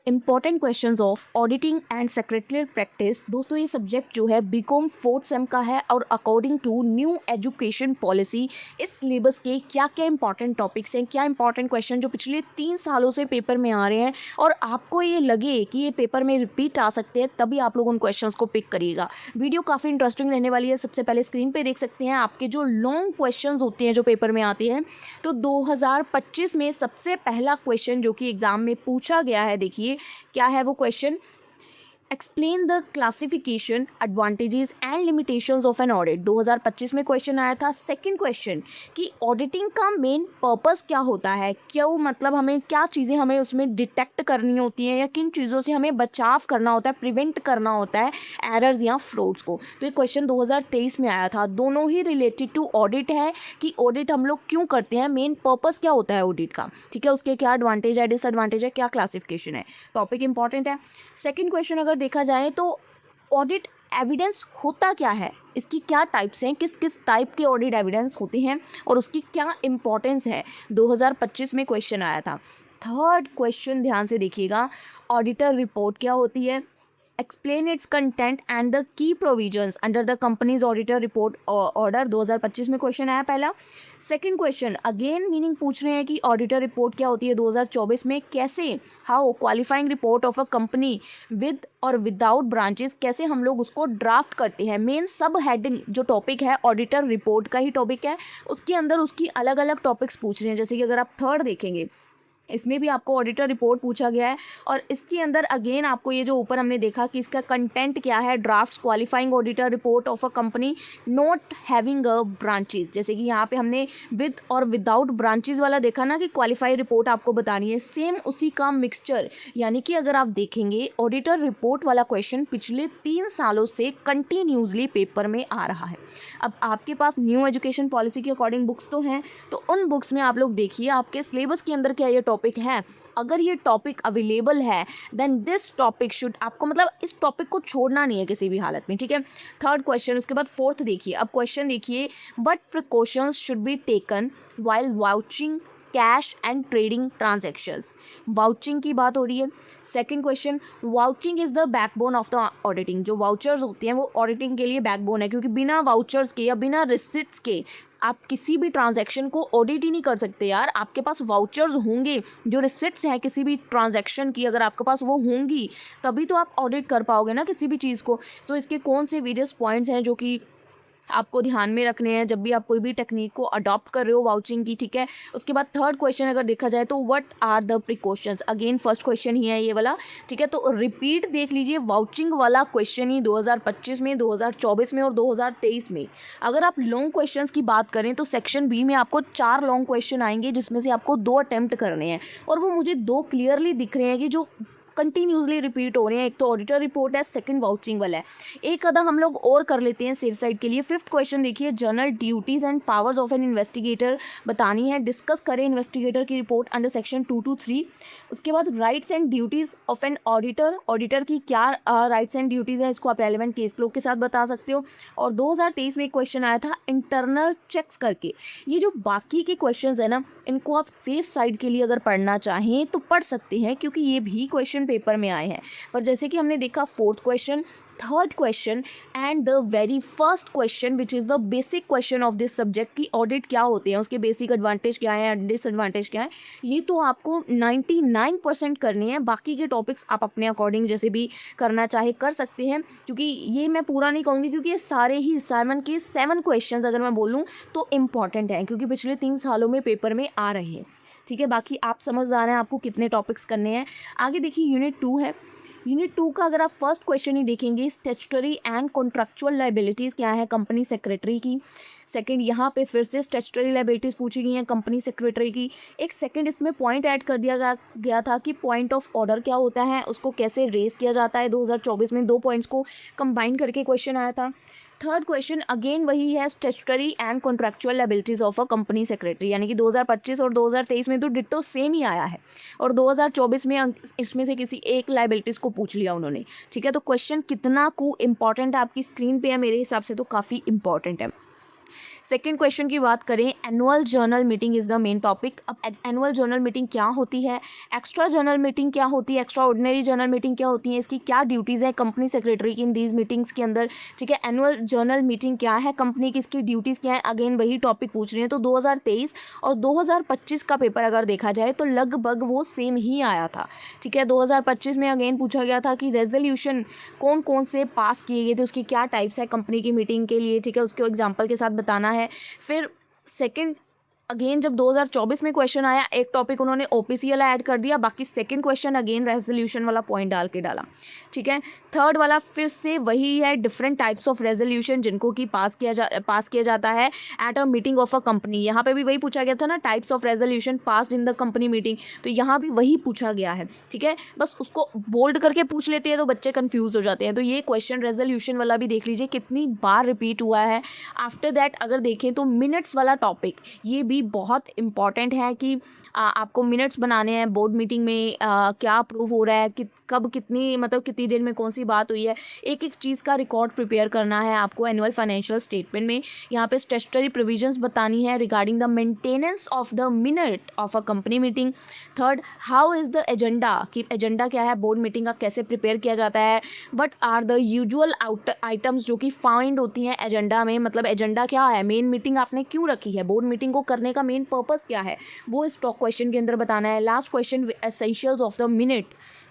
Important questions of auditing and secretarial practice. दोस्तों ये subject जो है बीकॉम 4th सेम का है और according to new education policy इस सिलेबस के क्या क्या इंपॉर्टेंट टॉपिक्स हैं, क्या इंपॉर्टेंट क्वेश्चन जो पिछले 3 सालों से पेपर में आ रहे हैं और आपको ये लगे कि ये पेपर में रिपीट आ सकते हैं, तभी आप लोग उन क्वेश्चंस को पिक करिएगा। वीडियो काफ़ी इंटरेस्टिंग रहने वाली है। सबसे पहले स्क्रीन पर देख सकते हैं आपके जो लॉन्ग क्वेश्चन होते हैं जो पेपर में आते हैं। तो 2025 में सबसे पहला क्वेश्चन जो कि एग्ज़ाम में पूछा गया है, देखिए क्या है वो question. Explain the classification advantages and limitations of an audit. 2025 में क्वेश्चन आया था। सेकंड क्वेश्चन कि ऑडिटिंग का मेन पर्पस क्या होता है, क्यों मतलब हमें क्या चीज़ें हमें उसमें डिटेक्ट करनी होती हैं या किन चीज़ों से हमें बचाव करना होता है, प्रिवेंट करना होता है एरर्स या फ्रॉड्स को। तो ये क्वेश्चन 2023 में आया था। दोनों ही रिलेटेड टू ऑडिट है कि ऑडिट हम लोग क्यों करते हैं, मेन पर्पस क्या होता है ऑडिट का, ठीक है, उसके क्या एडवांटेज है, डिसएडवांटेज है, क्या क्लासिफिकेशन है। टॉपिक इंपॉर्टेंट है। सेकेंड क्वेश्चन अगर देखा जाए तो ऑडिट एविडेंस होता क्या है, इसकी क्या टाइप्स हैं, किस किस टाइप के ऑडिट एविडेंस होते हैं और उसकी क्या इंपॉर्टेंस है, 2025 में क्वेश्चन आया था। थर्ड क्वेश्चन ध्यान से देखिएगा, ऑडिटर रिपोर्ट क्या होती है, explain it's content and the key provisions under the companies auditor report order. 2025 में क्वेश्चन आया पहला। सेकंड क्वेश्चन अगेन मीनिंग पूछ रहे हैं कि ऑडिटर रिपोर्ट क्या होती है 2024 में, कैसे, how qualifying report of a company with और विदाउट ब्रांचेस, कैसे हम लोग उसको ड्राफ्ट करते हैं। मेन सब हेडिंग जो टॉपिक है ऑडिटर रिपोर्ट का ही टॉपिक है, उसके अंदर उसकी अलग अलग टॉपिक्स पूछ रहे हैं। जैसे कि अगर आप थर्ड देखेंगे इसमें भी आपको ऑडिटर रिपोर्ट पूछा गया है और इसके अंदर अगेन आपको ये जो ऊपर हमने देखा कि इसका कंटेंट क्या है, drafts qualifying auditor report of a company not having a branches. जैसे कि यहाँ पे हमने विद और विदाउट ब्रांचेस वाला देखा ना कि क्वालिफाइड रिपोर्ट आपको बतानी है, सेम उसी का मिक्सचर। यानी कि अगर आप देखेंगे ऑडिटर रिपोर्ट वाला क्वेश्चन पिछले 3 सालों से कंटिन्यूसली पेपर में आ रहा है। अब आपके पास न्यू एजुकेशन पॉलिसी के अकॉर्डिंग बुक्स तो हैं, तो उन बुक्स में आप लोग देखिए आपके सिलेबस के अंदर क्या ये टॉपिक है। अगर ये टॉपिक अवेलेबल है देन दिस टॉपिक शुड, आपको मतलब इस टॉपिक को छोड़ना नहीं है किसी भी हालत में, ठीक है। थर्ड क्वेश्चन, उसके बाद फोर्थ देखिए। अब क्वेश्चन देखिए, but precautions should be taken while vouching cash and trading transactions. Vouching की बात हो रही है। Second question, vouching is the backbone of the auditing. जो वाउचर्स होते हैं वो ऑडिटिंग के लिए बैकबोन है, क्योंकि बिना वाउचर्स के या बिना रिसिप्ट्स के आप किसी भी ट्रांजैक्शन को ऑडिट ही नहीं कर सकते यार। आपके पास वाउचर्स होंगे, जो रिसिप्ट्स हैं किसी भी ट्रांजैक्शन की, अगर आपके पास वो होंगी तभी तो आप ऑडिट कर पाओगे ना किसी भी चीज़ को। तो इसके कौन से वेरियस पॉइंट्स हैं जो कि आपको ध्यान में रखने हैं जब भी आप कोई भी टेक्निक को अडॉप्ट कर रहे हो वाउचिंग की, ठीक है। उसके बाद थर्ड क्वेश्चन अगर देखा जाए तो what are the precautions, again first question ही है ये वाला, ठीक है। तो रिपीट देख लीजिए, वाउचिंग वाला क्वेश्चन ही 2025 में, 2024 में और 2023 में। अगर आप लॉन्ग क्वेश्चंस की बात करें तो सेक्शन बी में आपको 4 लॉन्ग क्वेश्चन आएंगे, जिसमें से आपको 2 अटेम्प्ट करने हैं और वो मुझे 2 क्लियरली दिख रहे हैं कि जो कंटिन्यूसली रिपीट हो रहे हैं। एक तो ऑडिटर रिपोर्ट है, सेकंड वाउचिंग वाला है। एक कदम हम लोग और कर लेते हैं सेफ साइड के लिए। फिफ्थ क्वेश्चन देखिए, general duties and powers of an investigator बतानी है। डिस्कस करें इन्वेस्टिगेटर की रिपोर्ट अंडर सेक्शन 223। उसके बाद rights and duties of an auditor, auditor की क्या राइट्स एंड ड्यूटीज़ हैं, इसको आप रेलिवेंट केस फ्लो के साथ बता सकते हो। और 2023 में एक क्वेश्चन आया था इंटरनल चेक्स करके। ये जो बाकी के क्वेश्चन है ना, इनको आप सेफ साइड के लिए अगर पढ़ना चाहें तो पढ़ सकते हैं, क्योंकि ये भी क्वेश्चन पेपर में आए हैं। पर जैसे कि हमने देखा fourth question, third question and the very first question which is the basic question of this subject की ऑडिट क्या होते हैं, उसके बेसिक एडवांटेज क्या है, डिसएडवांटेज क्या है, ये तो आपको 99% करनी है। बाकी के टॉपिक्स आप अपने अकॉर्डिंग जैसे भी करना चाहे कर सकते हैं, क्योंकि ये मैं पूरा नहीं कहूँगी, क्योंकि ये सारे ही असाइनमेंट के 7 क्वेश्चन अगर मैं बोलूँ तो इम्पॉर्टेंट हैं, क्योंकि पिछले 3 सालों में पेपर में आ रहे हैं, ठीक है। बाकी आप समझदार हैं आपको कितने टॉपिक्स करने हैं। आगे देखिए यूनिट 2 है। यूनिट 2 का अगर आप फर्स्ट क्वेश्चन ही देखेंगे, स्टैट्यूटरी एंड कॉन्ट्रैक्चुअल लायबिलिटीज़ क्या है कंपनी सेक्रेटरी की। सेकंड, यहाँ पे फिर से स्टैट्यूटरी लायबिलिटीज़ पूछी गई हैं कंपनी सेक्रेटरी की। एक सेकंड इसमें पॉइंट ऐड कर दिया गया था कि पॉइंट ऑफ ऑर्डर क्या होता है, उसको कैसे रेज किया जाता है। 2024 में 2 पॉइंट्स को कंबाइन करके क्वेश्चन आया था। थर्ड क्वेश्चन अगेन वही है, statutory and contractual liabilities of a company secretary, यानी कि 2025 और 2023 में तो डिट्टो सेम ही आया है और 2024 में इसमें से किसी एक लायबिलिटीज़ को पूछ लिया उन्होंने, ठीक है। तो क्वेश्चन कितना को इम्पॉर्टेंट है आपकी स्क्रीन पे है, मेरे हिसाब से तो काफ़ी इंपॉर्टेंट है। सेकंड क्वेश्चन की बात करें, annual journal meeting is the main topic. अब एनुअल जर्नल मीटिंग क्या होती है, एक्स्ट्रा जर्नल मीटिंग क्या होती है, एक्स्ट्रा ऑर्डिनरी जर्नल मीटिंग क्या होती है, इसकी क्या ड्यूटीज़ है कंपनी सेक्रेटरी की इन दीज मीटिंग्स के अंदर, ठीक है। एनुअल जर्नल मीटिंग क्या है, कंपनी की इसकी ड्यूटीज़ क्या है, अगेन वही टॉपिक पूछ रहे हैं। तो 2023 और 2025 का पेपर अगर देखा जाए तो लगभग वो सेम ही आया था, ठीक है। 2025 में अगेन पूछा गया था कि रेजोल्यूशन कौन कौन से पास किए गए थे, उसकी क्या टाइप्स है कंपनी की मीटिंग के लिए, ठीक है, उसको एग्जाम्पल के साथ बताना है। फिर सेकंड अगेन जब 2024 में क्वेश्चन आया, एक टॉपिक उन्होंने ओपीसी वाला ऐड कर दिया, बाकी सेकंड क्वेश्चन अगेन रेजोल्यूशन वाला पॉइंट डाल के डाला, ठीक है। थर्ड वाला फिर से वही है, डिफरेंट टाइप्स ऑफ रेजोल्यूशन जिनको कि पास किया जाता है at a meeting of a company. यहाँ पे भी वही पूछा गया था ना, types of resolution passed in the company meeting, तो यहाँ भी वही पूछा गया है, ठीक है। बस उसको बोल्ड करके पूछ लेते हैं तो बच्चे कन्फ्यूज हो जाते हैं। तो ये क्वेश्चन रेजोल्यूशन वाला भी देख लीजिए कितनी बार रिपीट हुआ है। आफ्टर दैट अगर देखें तो मिनट्स वाला टॉपिक, ये भी बहुत इंपॉर्टेंट है कि आपको मिनट्स बनाने हैं बोर्ड मीटिंग में, क्या अप्रूव हो रहा है, कब कितनी मतलब कितनी देर में कौन सी बात हुई है, एक एक चीज़ का रिकॉर्ड प्रिपेयर करना है आपको एनुअल फाइनेंशियल स्टेटमेंट में। यहाँ पे स्टैट्यूटरी प्रोविजंस बतानी है regarding the maintenance of the minute of a company meeting. Third, how is the agenda, कि एजेंडा क्या है बोर्ड मीटिंग का, कैसे प्रिपेयर किया जाता है। What are the usual items जो कि फाइंड होती हैं एजेंडा में, मतलब एजेंडा क्या है, मेन मीटिंग आपने क्यों रखी है, बोर्ड मीटिंग को करने का मेन पर्पस क्या है, वो इस टॉक क्वेश्चन के अंदर बताना है। Last question, essentials of the minute,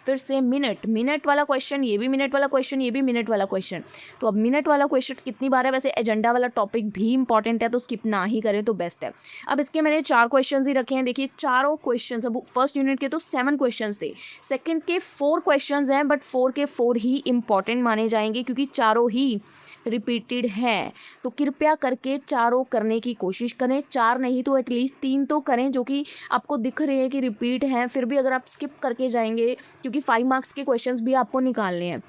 फिर से मिनट वाला क्वेश्चन, ये भी मिनट वाला क्वेश्चन, ये भी मिनट वाला क्वेश्चन। तो अब मिनट वाला क्वेश्चन कितनी बार है, वैसे एजेंडा वाला टॉपिक भी इंपॉर्टेंट है तो स्किप ना ही करें तो बेस्ट है। अब इसके मैंने 4 क्वेश्चन ही रखे हैं, देखिए चारों क्वेश्चन, अब फर्स्ट यूनिट के तो 7 क्वेश्चन थे, सेकंड के 4 क्वेश्चन हैं, बट 4 के 4 ही इंपॉर्टेंट माने जाएंगे क्योंकि चारों ही रिपीटेड है। तो कृपया करके चारों करने की कोशिश करें, 4 नहीं तो एटलीस्ट 3 तो करें जो कि आपको दिख रहे हैं कि रिपीट हैं। फिर भी अगर आप स्किप करके जाएंगे, क्योंकि 5 मार्क्स के क्वेश्चंस भी आपको निकालने हैं,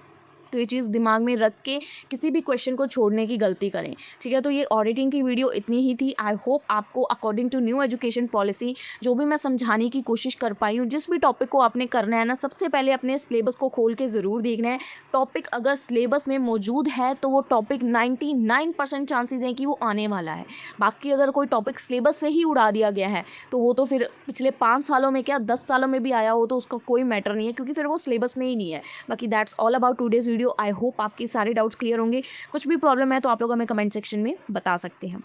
तो ये चीज़ दिमाग में रख के किसी भी क्वेश्चन को छोड़ने की गलती करें, ठीक है। तो ये ऑडिटिंग की वीडियो इतनी ही थी। आई होप आपको according to new education policy जो भी मैं समझाने की कोशिश कर पाई हूँ, जिस भी टॉपिक को आपने करना है ना, सबसे पहले अपने सिलेबस को खोल के ज़रूर देखना है। टॉपिक अगर सिलेबस में मौजूद है तो वो टॉपिक 99% चांसेस हैं कि वो आने वाला है। बाकी अगर कोई टॉपिक सिलेबस से ही उड़ा दिया गया है तो वो तो फिर पिछले 5 सालों में क्या 10 सालों में भी आया हो तो उसका कोई मैटर नहीं है, क्योंकि फिर वो सिलेबस में ही नहीं है। बाकी that's all about today's video. I hope आपके सारे डाउट्स क्लियर होंगे। कुछ भी प्रॉब्लम है तो आप लोग हमें कमेंट सेक्शन में बता सकते हैं।